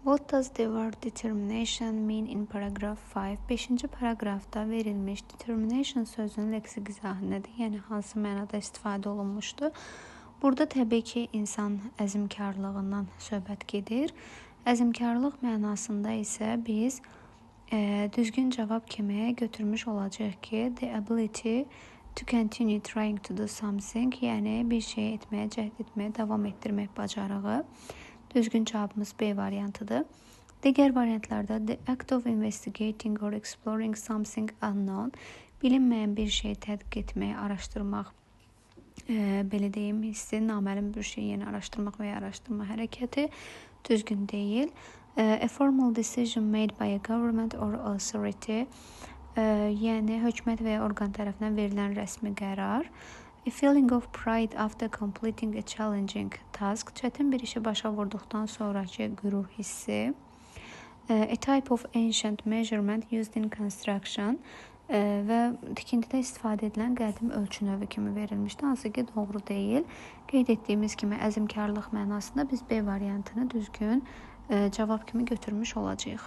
What does the word determination mean in paragraph 5? 5-ci paragrafda verilmiş determination sözünün leksik izahı nədir? Yəni hansı mənada istifadə olunmuşdur? Burada təbii ki, insan əzmkarlığından söhbət gedir. Əzmkarlıq mənasında isə biz düzgün cavab kimi götürmüş olacaq ki, the ability to continue trying to do something, yəni bir şey etməyə, cəhd etməyə davam etdirmək bacarığı. Düzgün cavabımız B variantıdır. Digər variantlarda the act of investigating or exploring something unknown, bilinməyən bir şeyi tədqiq etmək, araşdırmaq, belə deyim, hissi, naməlum bir şey, yəni araşdırmaq və ya araşdırma hərəkəti düzgün deyil. A formal decision made by a government or authority, yəni hökumət və ya orqan tərəfindən verilən rəsmi qərar. A feeling of pride after completing a challenging task, çətin bir işi başa vurduqdan sonraki qürur hissi. A type of ancient measurement used in construction, və tikintidə istifadə edilən qədim ölçü növü kimi verilmişdir, hansı ki doğru deyil. Qeyd etdiyimiz kimi əzmkarlıq mənasında biz B variantını düzgün cavab kimi götürmüş olacağıq.